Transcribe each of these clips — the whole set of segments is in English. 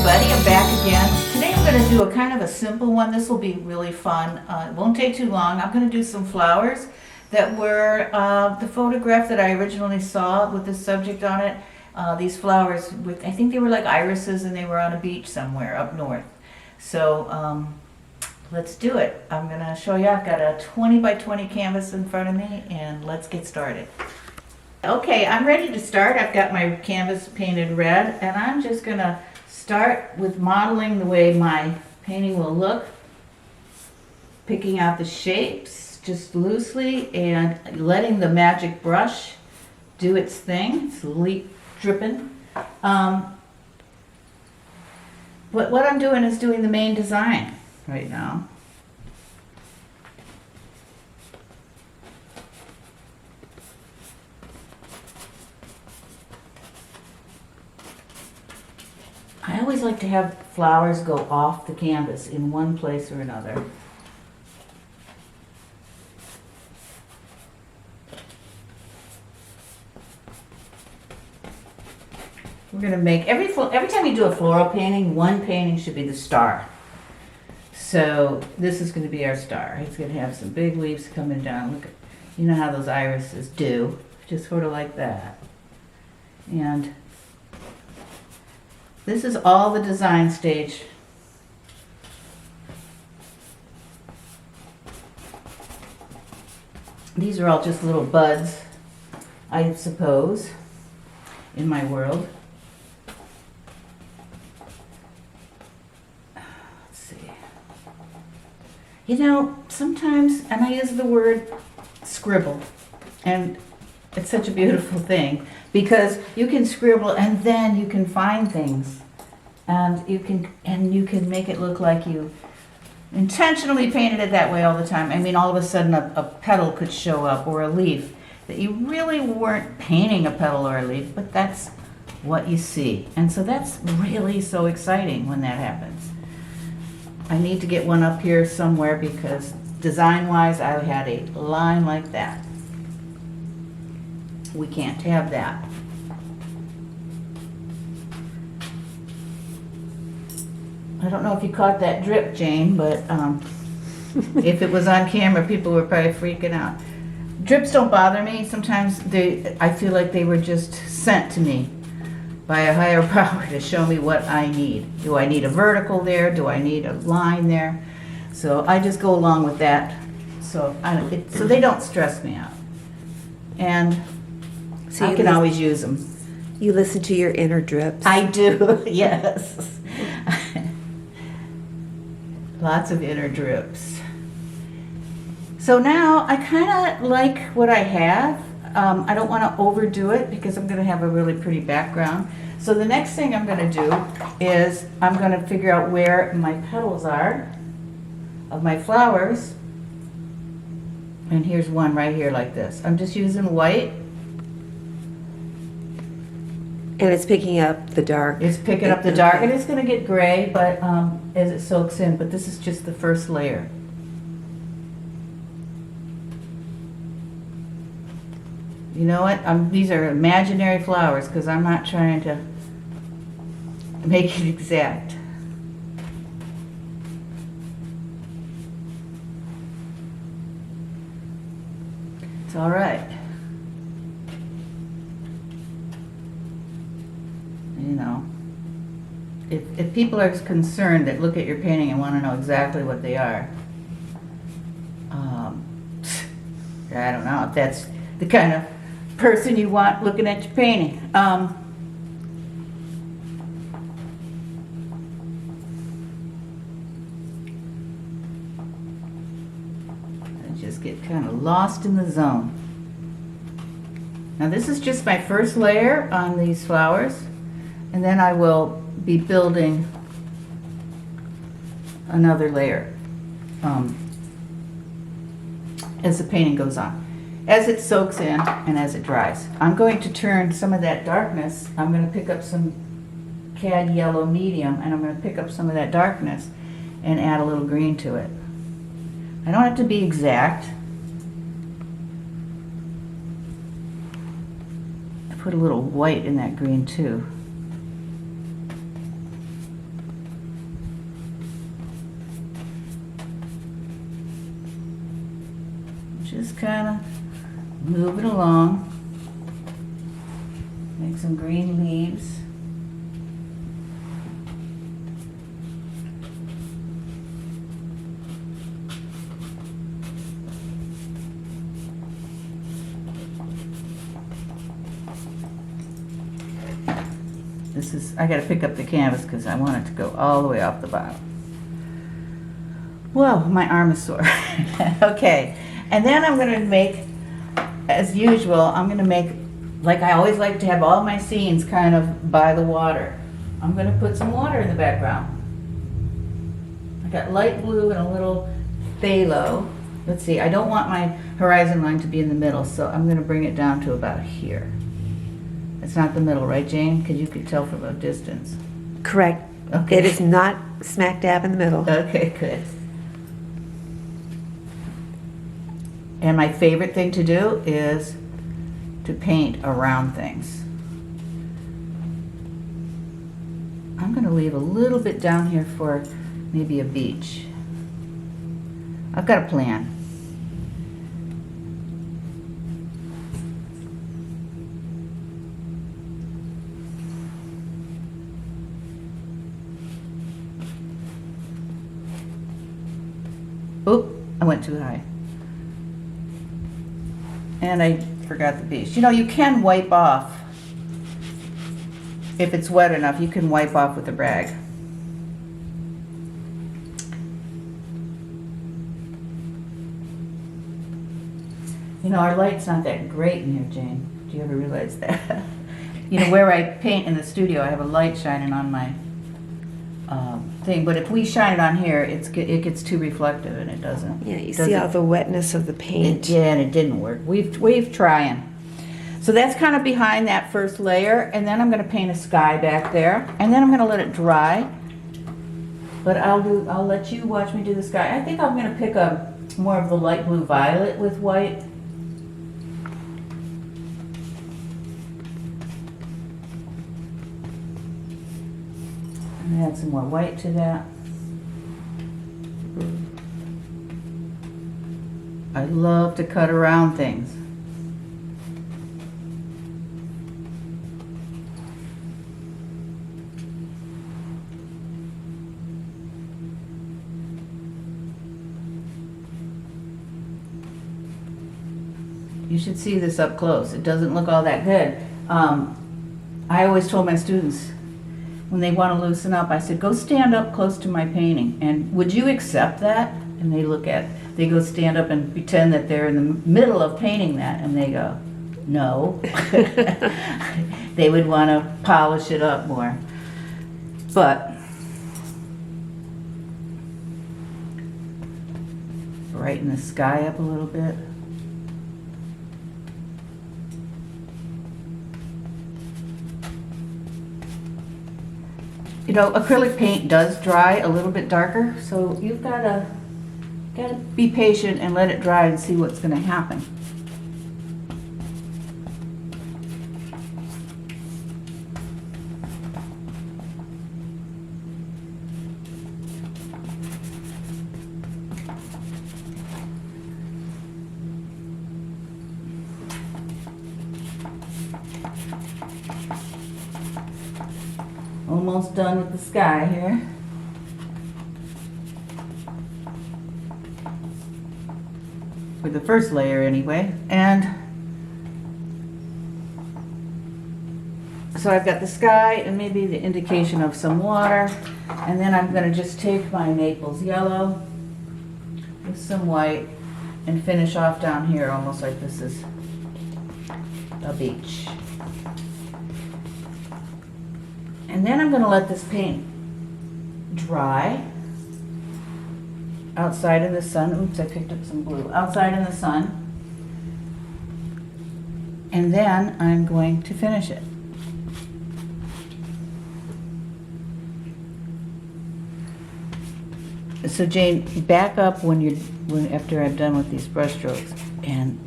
everybody, I'm back again. Today I'm going to do a kind of a simple one. This will be really fun. It won't take too long. I'm going to do some flowers that were the photograph that I originally saw with this subject on it. These flowers, I think they were like irises, and they were on a beach somewhere up north. So let's do it. I'm going to show you. I've got a 20 by 20 canvas in front of me, and let's get started. Okay, I'm ready to start. I've got my canvas painted red, and I'm just going to start with modeling the way my painting will look. Picking out the shapes just loosely and letting the magic brush do its thing. It's dripping. But what I'm doing is doing the main design right now. I always like to have flowers go off the canvas in one place or another. We're going to make, every time you do a floral painting, one painting should be the star. So this is going to be our star. It's going to have some big leaves coming down. Look, you know how those irises do, just sort of like that. And this is all the design stage. These are all just little buds, I suppose, in my world. Let's see. You know, sometimes, and I use the word scribble, and it's such a beautiful thing, because you can scribble and then you can find things, and you can make it look like you intentionally painted it that way all the time. I mean, all of a sudden a petal could show up, or a leaf, that you really weren't painting a petal or a leaf, but that's what you see. And so that's really so exciting when that happens. I need to get one up here somewhere, because design-wise I had a line like that. We can't have that. I don't know if you caught that drip, Jane, but if it was on camera, people were probably freaking out. Drips don't bother me. Sometimes I feel like they were just sent to me by a higher power to show me what I need. Do I need a vertical there? Do I need a line there? So I just go along with that. So they don't stress me out. And so I can always use them. You listen to your inner drips. I do, yes. Lots of inner drips. So now I kind of like what I have. I don't want to overdo it, because I'm going to have a really pretty background. So the next thing I'm going to do is I'm going to figure out where my petals are of my flowers. And here's one right here like this. I'm just using white. And it's picking up the dark. It's picking up the dark, and it's going to get gray, but as it soaks in. But this is just the first layer. You know what? These are imaginary flowers, because I'm not trying to make it exact. It's all right. You know, if people are concerned that look at your painting and want to know exactly what they are, I don't know if that's the kind of person you want looking at your painting. I just get kind of lost in the zone. Now this is just my first layer on these flowers. And then I will be building another layer as the painting goes on. As it soaks in and as it dries. I'm going to turn some of that darkness, I'm going to pick up some cad yellow medium, and I'm going to pick up some of that darkness and add a little green to it. I don't have to be exact. I put a little white in that green too. gonna move it along. Make some green leaves. I gotta pick up the canvas because I want it to go all the way off the bottom. Whoa, my arm is sore. Okay, and then I'm gonna make, as usual, I'm gonna make, like I always like to have all my scenes kind of by the water. I'm gonna put some water in the background. I got light blue and a little phthalo. Let's see, I don't want my horizon line to be in the middle, so I'm gonna bring it down to about here. It's not the middle, right, Jane? Because you could tell from a distance. Correct. Okay. It is not smack dab in the middle. Okay, good. And my favorite thing to do is to paint around things. I'm going to leave a little bit down here for maybe a beach. I've got a plan. Oop, I went too high. And I forgot the beach. You know, you can wipe off. If it's wet enough, you can wipe off with a rag. You know, our light's not that great in here, Jane. Do you ever realize that? You know, where I paint in the studio, I have a light shining on my thing, but if we shine it on here, it gets too reflective and it doesn't. Yeah, you see all the wetness of the paint. Yeah, and it didn't work. We've trying. So that's kind of behind that first layer, and then I'm going to paint a sky back there, and then I'm going to let it dry. But I'll let you watch me do the sky. I think I'm going to pick up more of the light blue violet with white. And add some more white to that. I love to cut around things. You should see this up close. It doesn't look all that good. I always told my students, when they want to loosen up, I said, go stand up close to my painting. And would you accept that? And they go stand up and pretend that they're in the middle of painting that. And they go, no. They would want to polish it up more. But brighten the sky up a little bit. You know, acrylic paint does dry a little bit darker, so you've got to be patient and let it dry and see what's going to happen. Almost done with the sky here. For the first layer anyway. And so I've got the sky and maybe the indication of some water. And then I'm going to just take my Naples yellow with some white and finish off down here almost like this is a beach. And then I'm going to let this paint dry outside in the sun. Oops, I picked up some blue. Outside in the sun. And then I'm going to finish it. So Jane, back up after I've done with these brush strokes and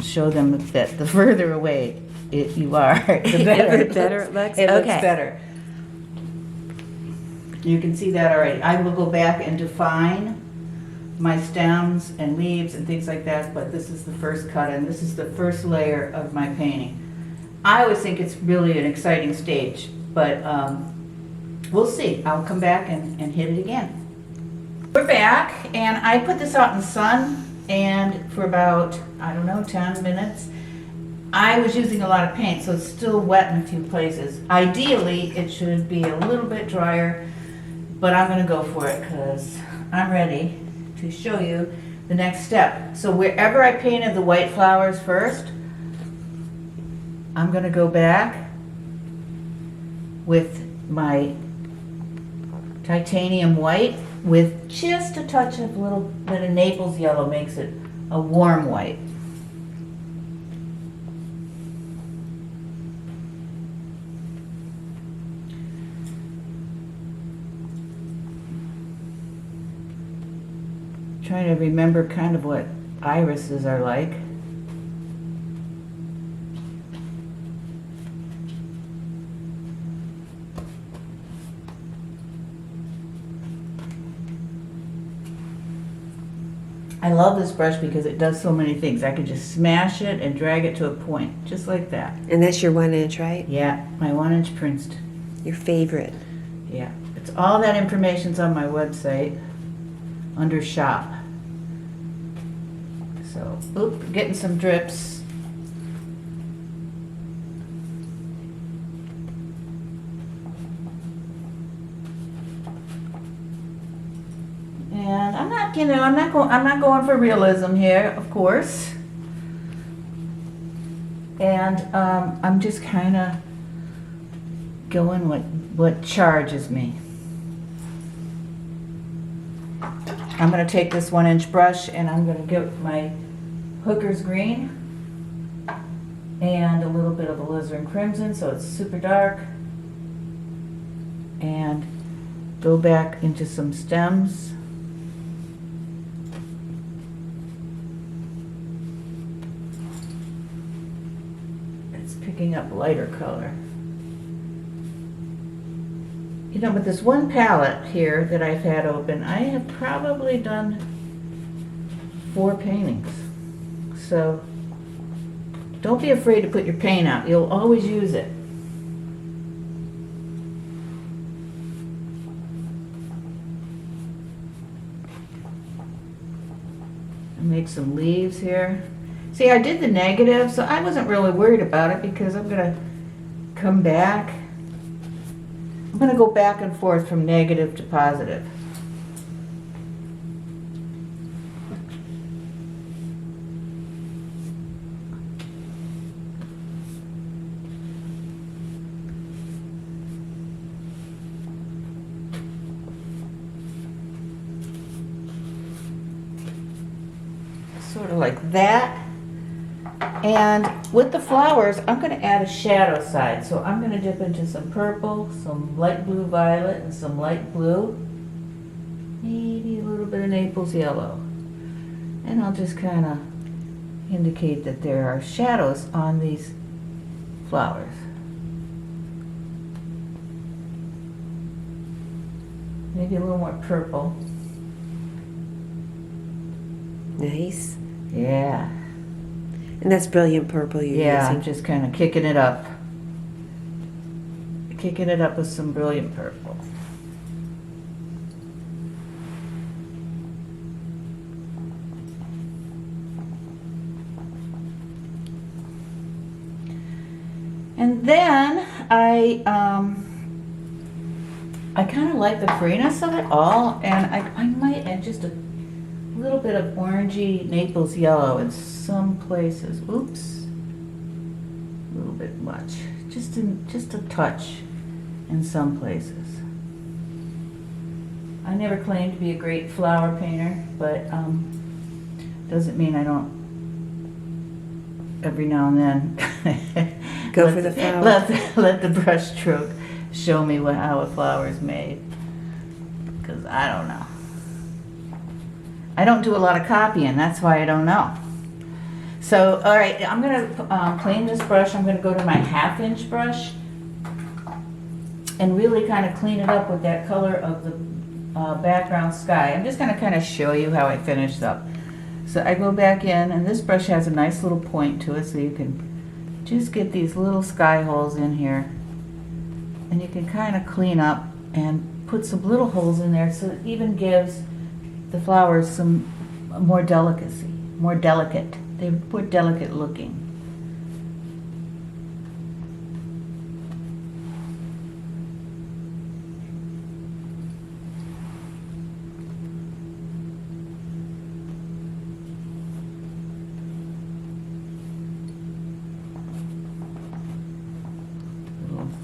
show them that the further away you are, the better. The better it looks? It looks Okay. better. You can see that already. I will go back and define my stems and leaves and things like that, but this is the first cut and this is the first layer of my painting. I always think it's really an exciting stage, but we'll see. I'll come back and hit it again. We're back, and I put this out in the sun, and for about, I don't know, 10 minutes. I was using a lot of paint, so it's still wet in a few places. Ideally, it should be a little bit drier, but I'm gonna go for it because I'm ready to show you the next step. So wherever I painted the white flowers first, I'm gonna go back with my titanium white with just a touch of a little bit of Naples yellow, makes it a warm white. Trying to remember kind of what irises are like. I love this brush because it does so many things. I could just smash it and drag it to a point, just like that. And that's your 1 inch, right? Yeah, my 1-inch Princeton. Your favorite. Yeah, it's all that information's on my website under shop. So, oop, getting some drips. And I'm not, I'm not going for realism here, of course. And I'm just kind of going what charges me. I'm going to take this 1-inch brush and I'm going to get my Hooker's Green and a little bit of alizarin crimson, so it's super dark, and go back into some stems. It's picking up lighter color. You know, with this one palette here that I've had open, I have probably done 4 paintings. So don't be afraid to put your paint out. You'll always use it. I make some leaves here. See, I did the negative, so I wasn't really worried about it because I'm gonna come back. I'm going to go back and forth from negative to positive. Sort of like that. And with the flowers, I'm going to add a shadow side. So I'm going to dip into some purple, some light blue violet, and some light blue. Maybe a little bit of Naples yellow. And I'll just kind of indicate that there are shadows on these flowers. Maybe a little more purple. Nice. Yeah. And that's brilliant purple you're Yeah, I'm using. just kind of kicking it up. Kicking it up with some brilliant purple. And then I kind of like the freeness of it all, and I might add just a little bit of orangey Naples yellow in some places. Oops, a little bit much. Just a touch in some places. I never claimed to be a great flower painter, but doesn't mean I don't every now and then Go for the flower. Let the brush stroke show me how a flower is made, because I don't know. I don't do a lot of copying, that's why I don't know. So, all right, I'm going to clean this brush. I'm going to go to my 1/2-inch brush and really kind of clean it up with that color of the background sky. I'm just going to kind of show you how I finish up. So I go back in, and this brush has a nice little point to it, so you can just get these little sky holes in here. And you can kind of clean up and put some little holes in there, so it even gives the flowers some more delicacy, more delicate. They're more delicate looking.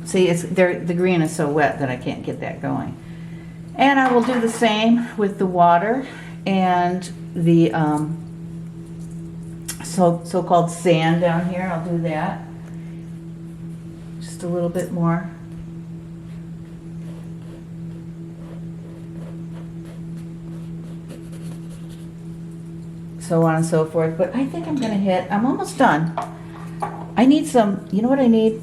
See, the green is so wet that I can't get that going. And I will do the same with the water and the so-called sand down here. I'll do that. Just a little bit more. So on and so forth. But I think I'm almost done. I need some, you know what I need?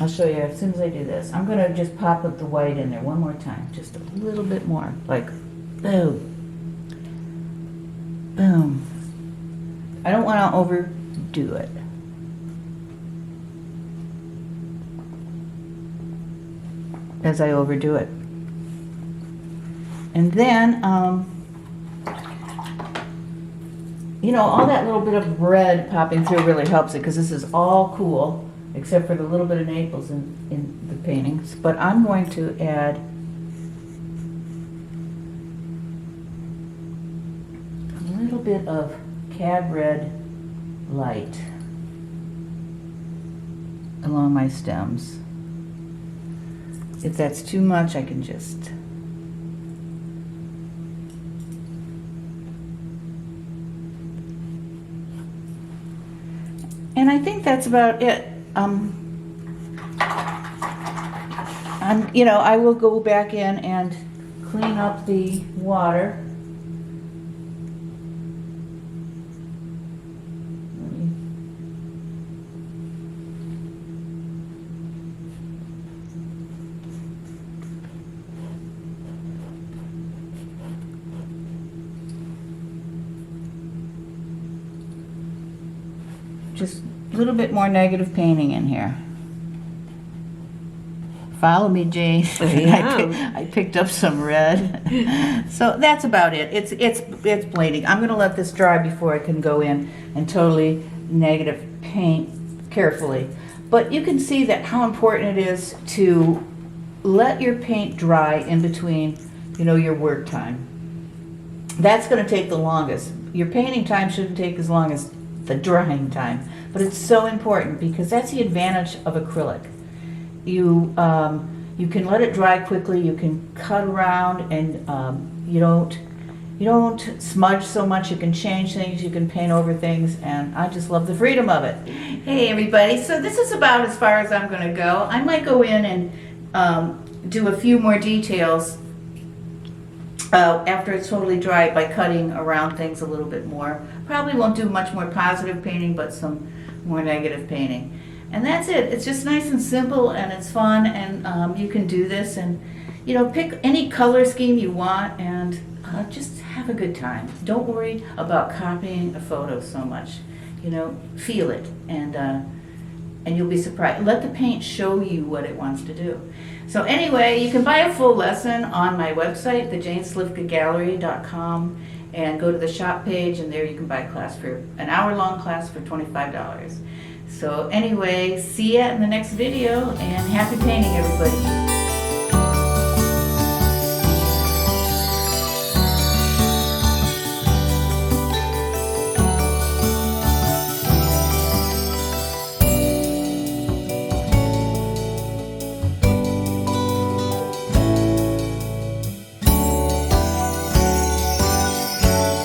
I'll show you as soon as I do this. I'm going to just pop up the white in there one more time. Just a little bit more. Like, boom. Boom. I don't want to overdo it. As I overdo it. And then, you know, all that little bit of red popping through really helps it, because this is all cool. Except for the little bit of Naples in the paintings. But I'm going to add a little bit of cad red light along my stems. If that's too much, I can just and I think that's about it. You know, I will go back in and clean up the water. Just a little bit more negative painting in here. Follow me, Jane. I picked up some red. So that's about it. It's blading. I'm going to let this dry before I can go in and totally negative paint carefully. But you can see that how important it is to let your paint dry in between, you know, your work time. That's going to take the longest. Your painting time shouldn't take as long as the drying time, but it's so important because that's the advantage of acrylic. You can let it dry quickly. You can cut around, and you don't smudge so much. You can change things. You can paint over things, and I just love the freedom of it. Hey everybody! So this is about as far as I'm going to go. I might go in and do a few more details after it's totally dry by cutting around things a little bit more. Probably won't do much more positive painting, but some more negative painting. And that's it. It's just nice and simple, and it's fun, and you can do this, and you know, pick any color scheme you want, and just have a good time. Don't worry about copying a photo so much. You know, feel it, and you'll be surprised. Let the paint show you what it wants to do. So anyway, you can buy a full lesson on my website, thejaneslivkagallery.com, and go to the shop page, and there you can buy a class for an hour-long class for $25. So anyway, see ya in the next video, and happy painting, everybody.